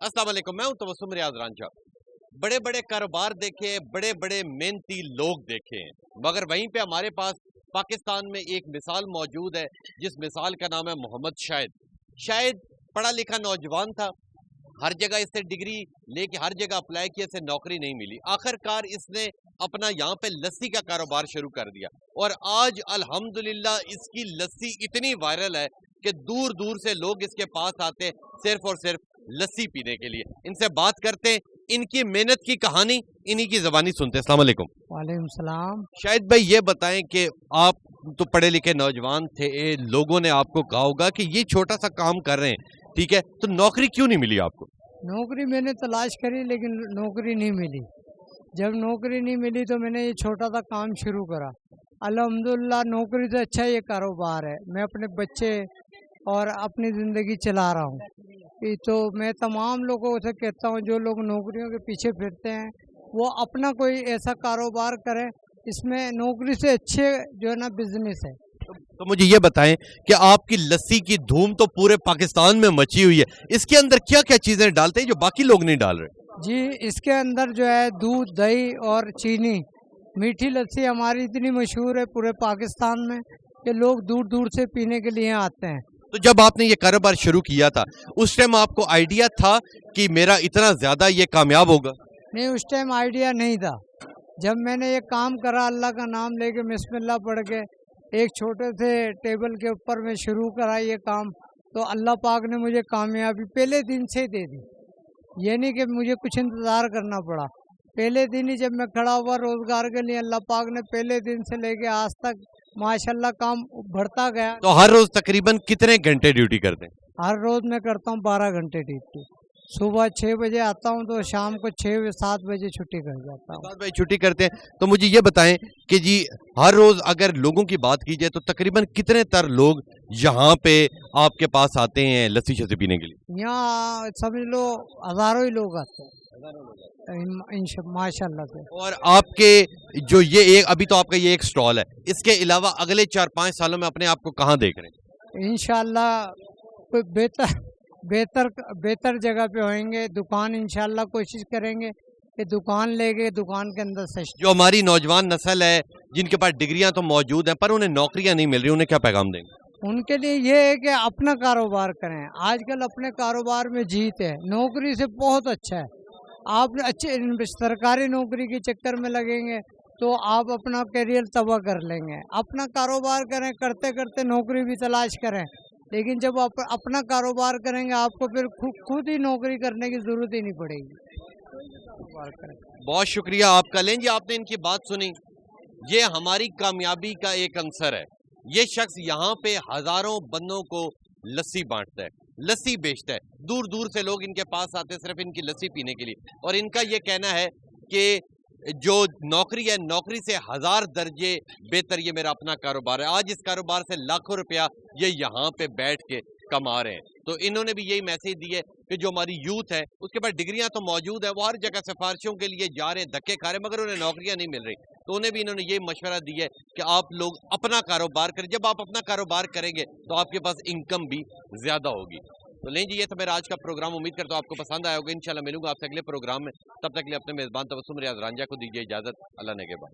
अस्सलाम वालेकुम, मैं हूं तबस्सुम रियाज रांझा। बड़े बड़े कारोबार देखे, बड़े बड़े मेहनती लोग देखे हैं, मगर वहीं पे हमारे पास पाकिस्तान में एक मिसाल मौजूद है, जिस मिसाल का नाम है मोहम्मद शाहिद। शाहिद पढ़ा लिखा नौजवान था, हर जगह इससे डिग्री लेके हर जगह अप्लाई किया, इसे नौकरी नहीं मिली। आखिरकार इसने अपना यहाँ पे लस्सी का कारोबार शुरू कर दिया और आज अल्हम्दुलिल्लाह इसकी लस्सी इतनी वायरल है कि दूर दूर से लोग इसके पास आते हैं सिर्फ और सिर्फ लस्सी पीने के लिए। इनसे बात करते हैं, इनकी मेहनत की कहानी इन्हीं की ज़बानी सुनते हैं। अस्सलाम वालेकुम। वालेकुम सलाम। शाहिद भाई, ये बताएं कि आप तो पढ़े लिखे नौजवान थे, लोगों ने आपको कहा होगा कि ये छोटा सा काम कर रहे हैं, ठीक है, तो नौकरी क्यों नहीं मिली आपको? नौकरी मैंने तलाश करी लेकिन नौकरी नहीं मिली। जब नौकरी नहीं मिली तो मैंने ये छोटा सा काम शुरू करा। अल्हम्दुलिल्लाह नौकरी से अच्छा ये कारोबार है। मैं अपने बच्चे और अपनी ज़िंदगी चला रहा हूँ। तो मैं तमाम लोगों से कहता हूँ जो लोग नौकरियों के पीछे फिरते हैं वो अपना कोई ऐसा कारोबार करें, इसमें नौकरी से अच्छे जो है ना बिजनेस है। तो मुझे ये बताएं कि आपकी लस्सी की धूम तो पूरे पाकिस्तान में मची हुई है, इसके अंदर क्या क्या चीजें डालते हैं जो बाकी लोग नहीं डाल रहे? जी, इसके अंदर जो है दूध, दही और चीनी। मीठी लस्सी हमारी इतनी मशहूर है पूरे पाकिस्तान में कि लोग दूर दूर से पीने के लिए आते हैं। तो जब आपने ये कारोबार शुरू किया था उस टाइम आपको आइडिया था कि मेरा इतना ज्यादा ये कामयाब होगा? नहीं, उस टाइम आइडिया नहीं था। जब मैंने ये काम करा अल्लाह का नाम लेके बिस्मिल्लाह पढ़ के एक छोटे से टेबल के ऊपर में शुरू करा ये काम, तो अल्लाह पाक ने मुझे कामयाबी पहले दिन से दे दी। ये नहीं कि मुझे कुछ इंतज़ार करना पड़ा। पहले दिन ही जब मैं खड़ा हुआ रोज़गार के लिए, अल्लाह पाक ने पहले दिन से लेके आज तक माशाल्लाह काम बढ़ता गया। तो हर रोज तकरीबन कितने घंटे ड्यूटी करते हैं? हर रोज़ मैं करता हूँ 12 घंटे ड्यूटी। सुबह 6 बजे आता हूँ तो शाम को 6-7 बजे छुट्टी कर जाता हूँ। 7 बजे छुट्टी करते हैं। तो मुझे ये बताएं कि जी हर रोज अगर लोगों की बात की जाए तो तकरीबन कितने तर लोग यहाँ पे आपके पास आते हैं लस्सी शस्सी पीने के लिए? यहाँ समझ लो हज़ारों ही लोग आते हैं माशाल्लाह से। और आपके जो ये एक अभी तो आपका ये एक स्टॉल है, इसके अलावा अगले 4-5 सालों में अपने आप को कहाँ देख रहे हैं? इंशाल्लाह कोई बेहतर जगह पे होंगे। दुकान इंशाल्लाह कोशिश करेंगे कि दुकान लेके दुकान के अंदर से। जो हमारी नौजवान नस्ल है जिनके पास डिग्रियां तो मौजूद हैं पर उन्हें नौकरियां नहीं मिल रही, उन्हें क्या पैगाम देंगे? उनके लिए ये है कि अपना कारोबार करें। आजकल अपने कारोबार में जीत है, नौकरी से बहुत अच्छा है। आप अच्छे सरकारी नौकरी के चक्कर में लगेंगे तो आप अपना करियर तबाह कर लेंगे। अपना कारोबार करें, करते करते नौकरी भी तलाश करें, लेकिन जब आप अपना कारोबार करेंगे आपको फिर खुद ही नौकरी करने की ज़रूरत ही नहीं पड़ेगी। बहुत शुक्रिया आपका। लें जी, आपने इनकी बात सुनी, ये हमारी कामयाबी का एक अंसर है। ये शख्स यहाँ पे हजारों बंदों को लस्सी बांटता है, लस्सी बेचता है, दूर दूर से लोग इनके पास आते हैं सिर्फ इनकी लस्सी पीने के लिए। और इनका ये कहना है कि जो नौकरी है, नौकरी से 1000 दर्जे बेहतर ये मेरा अपना कारोबार है। आज इस कारोबार से लाखों रुपया ये यहाँ पे बैठ के कमा रहे हैं। तो इन्होंने भी यही मैसेज दी है कि जो हमारी यूथ है उसके पास डिग्रियां तो मौजूद है, वो हर जगह सिफारिशों के लिए जा रहे हैं, धक्के खा रहे हैं, मगर उन्हें नौकरियां नहीं मिल रही। तो उन्हें भी इन्होंने ये मशवरा दी है कि आप लोग अपना कारोबार करें। जब आप अपना कारोबार करेंगे तो आपके पास इनकम भी ज्यादा होगी। तो लें जी, ये तो मेरा आज का प्रोग्राम, उम्मीद करता हूँ आपको पसंद आया होगा। इंशाल्लाह मिलूंगा आपसे अगले प्रोग्राम में, तब तक के लिए अपने मेजबान तबस्सुम रियाज रांझा को दीजिए इजाजत। अल्लाह ने के बाद।